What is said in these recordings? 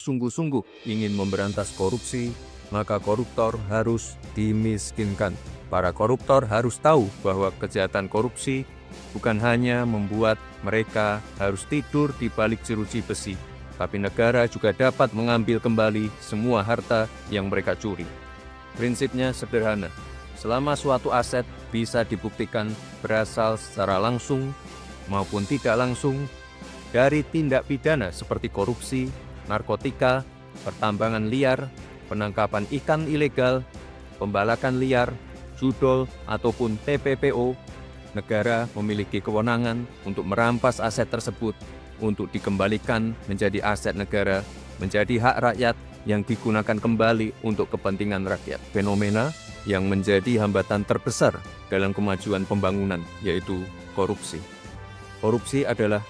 sungguh-sungguh ingin memberantas korupsi, maka koruptor harus dimiskinkan. Para koruptor harus tahu bahwa kejahatan korupsi bukan hanya membuat mereka harus tidur di balik jeruji besi, tapi negara juga dapat mengambil kembali semua harta yang mereka curi. Prinsipnya sederhana, selama suatu aset bisa dibuktikan berasal secara langsung maupun tidak langsung dari tindak pidana seperti korupsi, narkotika, pertambangan liar, penangkapan ikan ilegal, pembalakan liar, judol, ataupun TPPO, negara memiliki kewenangan untuk merampas aset tersebut untuk dikembalikan menjadi aset negara, menjadi hak rakyat yang digunakan kembali untuk kepentingan rakyat. Fenomena yang menjadi hambatan terbesar dalam kemajuan pembangunan, yaitu korupsi. Korupsi adalah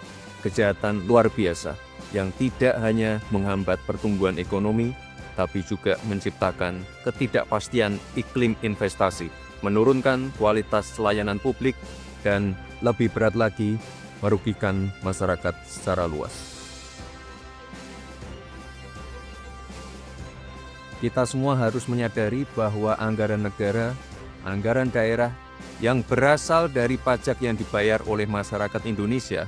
kejahatan luar biasa yang tidak hanya menghambat pertumbuhan ekonomi, tapi juga menciptakan ketidakpastian iklim investasi, menurunkan kualitas layanan publik, dan lebih berat lagi, merugikan masyarakat secara luas. Kita semua harus menyadari bahwa anggaran negara, anggaran daerah yang berasal dari pajak yang dibayar oleh masyarakat Indonesia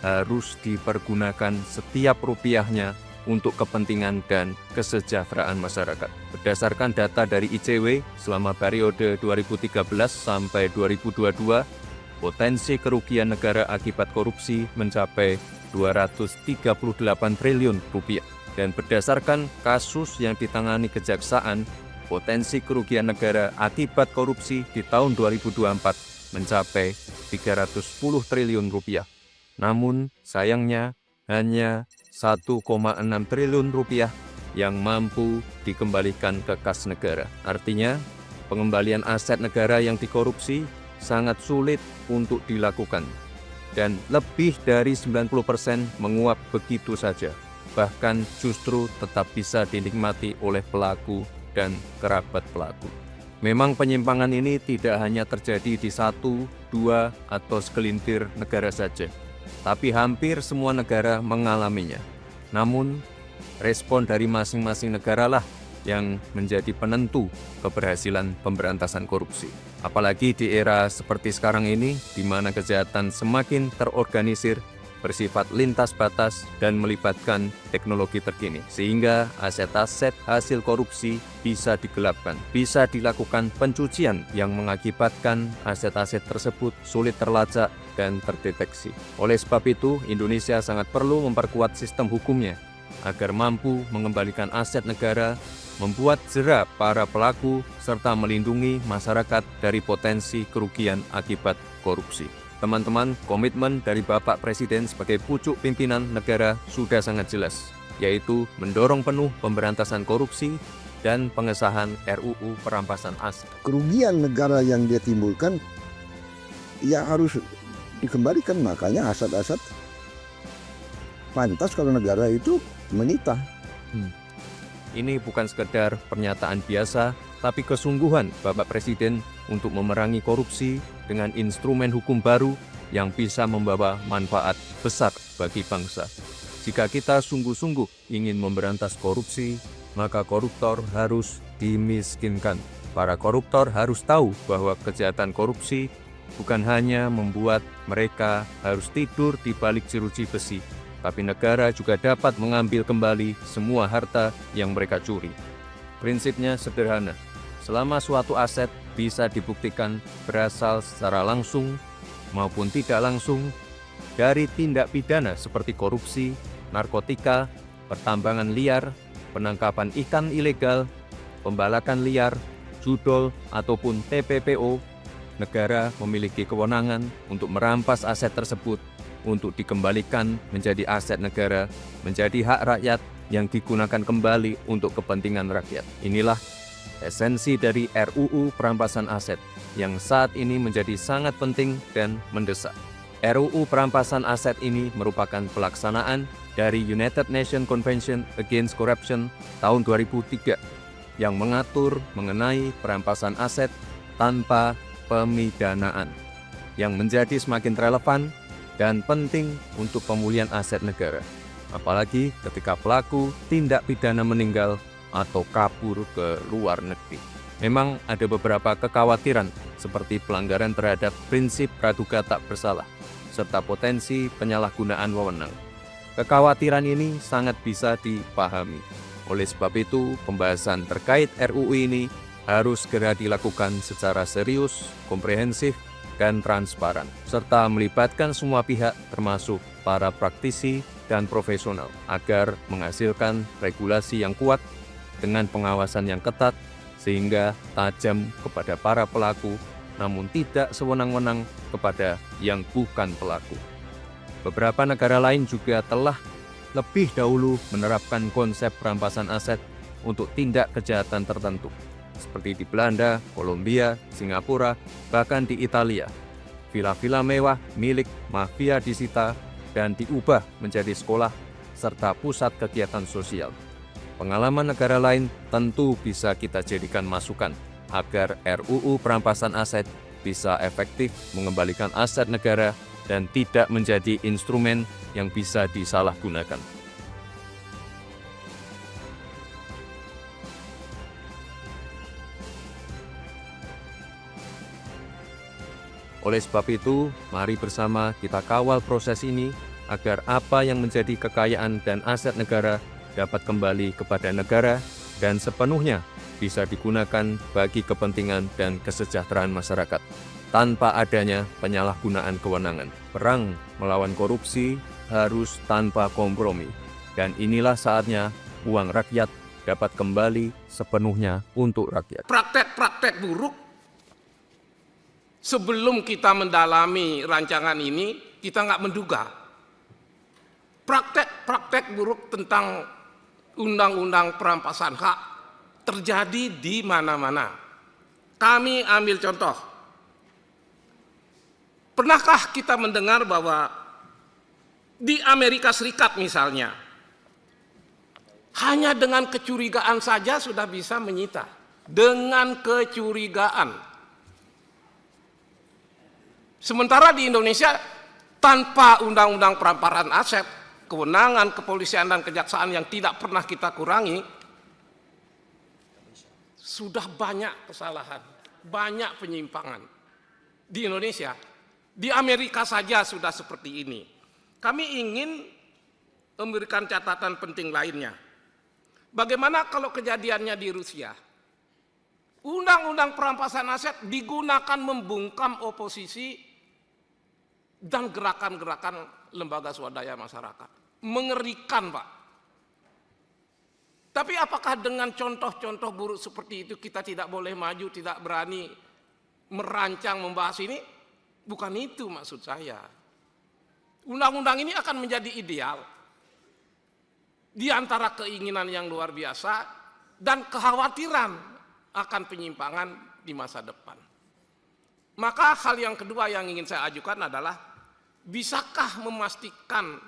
harus dipergunakan setiap rupiahnya untuk kepentingan dan kesejahteraan masyarakat. Berdasarkan data dari ICW selama periode 2013 sampai 2022, potensi kerugian negara akibat korupsi mencapai 238 triliun rupiah. Dan berdasarkan kasus yang ditangani kejaksaan, potensi kerugian negara akibat korupsi di tahun 2024 mencapai 310 triliun rupiah. Namun sayangnya hanya 1,6 triliun rupiah yang mampu dikembalikan ke kas negara. Artinya, pengembalian aset negara yang dikorupsi sangat sulit untuk dilakukan. Dan lebih dari 90% menguap begitu saja. Bahkan justru tetap bisa dinikmati oleh pelaku dan kerabat pelaku. Memang penyimpangan ini tidak hanya terjadi di 1, 2, atau segelintir negara saja, tapi hampir semua negara mengalaminya. Namun, respon dari masing-masing negara lah yang menjadi penentu keberhasilan pemberantasan korupsi. Apalagi di era seperti sekarang ini, di mana kejahatan semakin terorganisir, bersifat lintas batas, dan melibatkan teknologi terkini. Sehingga aset-aset hasil korupsi bisa digelapkan, bisa dilakukan pencucian yang mengakibatkan aset-aset tersebut sulit terlacak dan terdeteksi. Oleh sebab itu, Indonesia sangat perlu memperkuat sistem hukumnya agar mampu mengembalikan aset negara, membuat jera para pelaku, serta melindungi masyarakat dari potensi kerugian akibat korupsi. Teman-teman, komitmen dari Bapak Presiden sebagai pucuk pimpinan negara sudah sangat jelas, yaitu mendorong penuh pemberantasan korupsi dan pengesahan RUU perampasan aset. Kerugian negara yang dia timbulkan ya harus dikembalikan, makanya aset-aset pantas kalau negara itu menyita. Ini bukan sekedar pernyataan biasa, tapi kesungguhan Bapak Presiden untuk memerangi korupsi dengan instrumen hukum baru yang bisa membawa manfaat besar bagi bangsa. Jika kita sungguh-sungguh ingin memberantas korupsi, maka koruptor harus dimiskinkan. Para koruptor harus tahu bahwa kejahatan korupsi bukan hanya membuat mereka harus tidur di balik jeruji besi, tapi negara juga dapat mengambil kembali semua harta yang mereka curi. Prinsipnya sederhana, selama suatu aset bisa dibuktikan berasal secara langsung maupun tidak langsung dari tindak pidana seperti korupsi, narkotika, pertambangan liar, penangkapan ikan ilegal, pembalakan liar, judol, ataupun TPPO, negara memiliki kewenangan untuk merampas aset tersebut untuk dikembalikan menjadi aset negara, menjadi hak rakyat yang digunakan kembali untuk kepentingan rakyat. Inilah esensi dari RUU perampasan aset yang saat ini menjadi sangat penting dan mendesak. RUU perampasan aset ini merupakan pelaksanaan dari United Nations Convention Against Corruption tahun 2003 yang mengatur mengenai perampasan aset tanpa pemidanaan, yang menjadi semakin relevan dan penting untuk pemulihan aset negara. apalagi ketika pelaku tindak pidana meninggal atau kabur ke luar negeri. Memang ada beberapa kekhawatiran seperti pelanggaran terhadap prinsip praduga tak bersalah, serta potensi penyalahgunaan wewenang. Kekhawatiran ini sangat bisa dipahami. Oleh sebab itu, pembahasan terkait RUU ini harus segera dilakukan secara serius, komprehensif, dan transparan, serta melibatkan semua pihak termasuk para praktisi dan profesional agar menghasilkan regulasi yang kuat dengan pengawasan yang ketat sehingga tajam kepada para pelaku namun tidak sewenang-wenang kepada yang bukan pelaku. Beberapa negara lain juga telah lebih dahulu menerapkan konsep perampasan aset untuk tindak kejahatan tertentu, seperti di Belanda, Kolombia, Singapura, bahkan di Italia. Villa-villa mewah milik mafia disita dan diubah menjadi sekolah serta pusat kegiatan sosial. Pengalaman negara lain tentu bisa kita jadikan masukan agar RUU perampasan aset bisa efektif mengembalikan aset negara dan tidak menjadi instrumen yang bisa disalahgunakan. Oleh sebab itu, mari bersama kita kawal proses ini agar apa yang menjadi kekayaan dan aset negara dapat kembali kepada negara dan sepenuhnya bisa digunakan bagi kepentingan dan kesejahteraan masyarakat tanpa adanya penyalahgunaan kewenangan. Perang melawan korupsi harus tanpa kompromi, dan inilah saatnya uang rakyat dapat kembali sepenuhnya untuk rakyat. Praktek-praktek buruk, sebelum kita mendalami rancangan ini, kita nggak menduga. Praktek-praktek buruk tentang undang-undang perampasan hak terjadi di mana-mana. Kami ambil contoh. Pernahkah kita mendengar bahwa di Amerika Serikat misalnya, hanya dengan kecurigaan saja sudah bisa menyita. Dengan kecurigaan. Sementara di Indonesia, tanpa undang-undang perampasan aset, kewenangan kepolisian dan kejaksaan yang tidak pernah kita kurangi, sudah banyak kesalahan, banyak penyimpangan di Indonesia. Di Amerika saja sudah seperti ini. Kami ingin memberikan catatan penting lainnya. Bagaimana kalau kejadiannya di Rusia? Undang-undang perampasan aset digunakan membungkam oposisi dan gerakan-gerakan lembaga swadaya masyarakat. Mengerikan, Pak. Tapi apakah dengan contoh-contoh buruk seperti itu kita tidak boleh maju, tidak berani merancang, membahas ini? Bukan itu maksud saya. Undang-undang ini akan menjadi ideal di antara keinginan yang luar biasa dan kekhawatiran akan penyimpangan di masa depan. Maka hal yang kedua yang ingin saya ajukan adalah, bisakah memastikan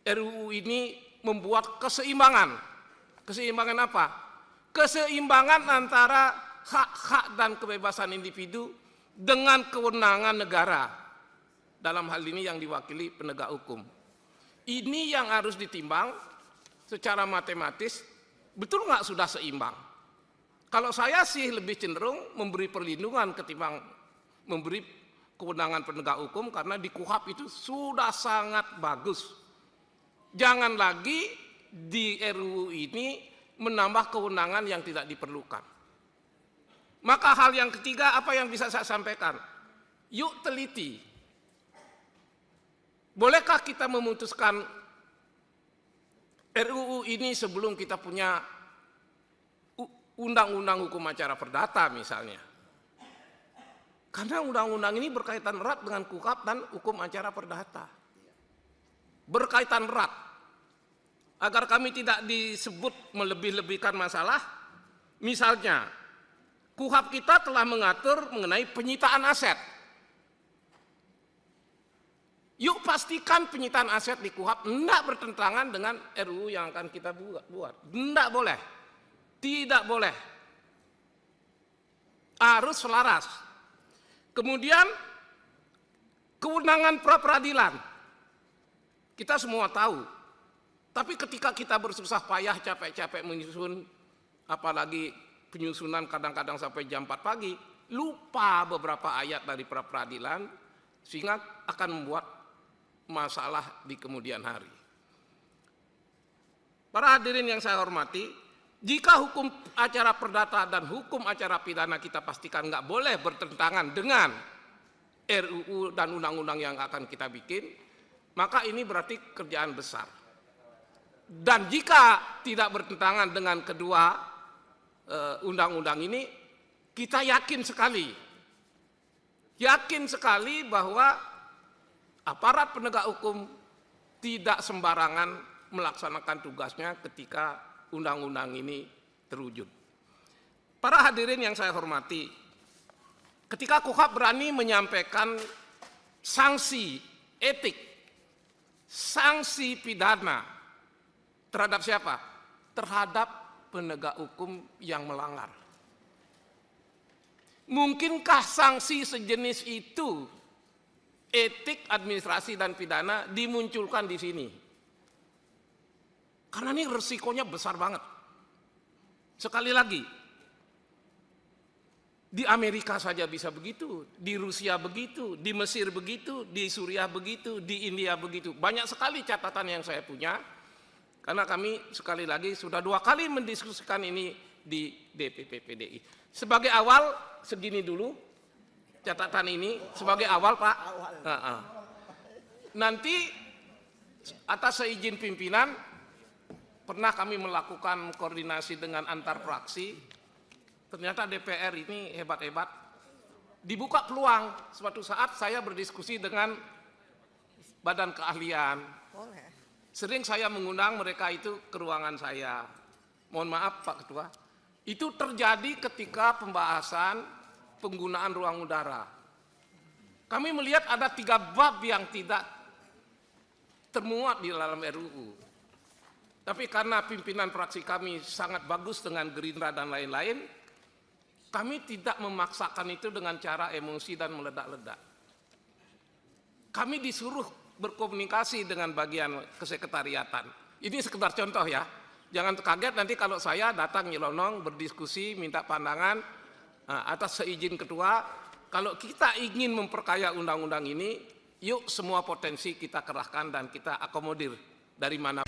RUU ini membuat keseimbangan? Keseimbangan apa? Keseimbangan antara hak-hak dan kebebasan individu dengan kewenangan negara. Dalam hal ini yang diwakili penegak hukum. Ini yang harus ditimbang secara matematis, betul nggak sudah seimbang? Kalau saya sih lebih cenderung memberi perlindungan ketimbang memberi kewenangan penegak hukum, karena di KUHP itu sudah sangat bagus. Jangan lagi di RUU ini menambah kewenangan yang tidak diperlukan. Maka hal yang ketiga, apa yang bisa saya sampaikan? Yuk teliti. Bolehkah kita memutuskan RUU ini sebelum kita punya undang-undang hukum acara perdata misalnya? Karena undang-undang ini berkaitan erat dengan KUHP dan hukum acara perdata. Berkaitan erat. Agar kami tidak disebut melebih-lebihkan masalah, misalnya KUHP kita telah mengatur mengenai penyitaan aset. Yuk pastikan penyitaan aset di KUHP tidak bertentangan dengan RUU yang akan kita buat. Tidak boleh. Tidak boleh. Harus selaras. Kemudian kewenangan pra peradilan. Kita semua tahu Tapi ketika kita bersusah payah, capek-capek menyusun, apalagi penyusunan kadang-kadang sampai jam 4 pagi, lupa beberapa ayat dari pra-peradilan, sehingga akan membuat masalah di kemudian hari. Para hadirin yang saya hormati, jika hukum acara perdata dan hukum acara pidana kita pastikan nggak boleh bertentangan dengan RUU dan undang-undang yang akan kita bikin, maka ini berarti kerjaan besar. Dan jika tidak bertentangan dengan kedua undang-undang ini, kita yakin sekali bahwa aparat penegak hukum tidak sembarangan melaksanakan tugasnya ketika undang-undang ini terwujud. Para hadirin yang saya hormati, ketika KUHP berani menyampaikan sanksi etik, sanksi pidana terhadap siapa? Terhadap penegak hukum yang melanggar. Mungkinkah sanksi sejenis itu, etik, administrasi, dan pidana, dimunculkan di sini? Karena ini resikonya besar banget. Sekali lagi, di Amerika saja bisa begitu, di Rusia begitu, di Mesir begitu, di Suriah begitu, di India begitu. Banyak sekali catatan yang saya punya, karena kami sekali lagi sudah 2 kali mendiskusikan ini di DPP PDI. Sebagai awal, segini dulu catatan ini, sebagai awal Pak. Nanti atas seizin pimpinan, pernah kami melakukan koordinasi dengan antar fraksi, ternyata DPR ini hebat-hebat. Dibuka peluang, suatu saat saya berdiskusi dengan badan keahlian. Sering saya mengundang mereka itu ke ruangan saya. Mohon maaf Pak Ketua, itu terjadi ketika pembahasan penggunaan ruang udara. Kami melihat ada 3 bab yang tidak termuat di dalam RUU. Tapi karena pimpinan fraksi kami sangat bagus dengan Gerindra dan lain-lain, kami tidak memaksakan itu dengan cara emosi dan meledak-ledak. Kami disuruh berkomunikasi dengan bagian kesekretariatan. Ini sekedar contoh ya. Jangan kaget nanti kalau saya datang nyelonong, berdiskusi, minta pandangan atas seizin ketua. Kalau kita ingin memperkaya undang-undang ini, yuk semua potensi kita kerahkan dan kita akomodir dari mana.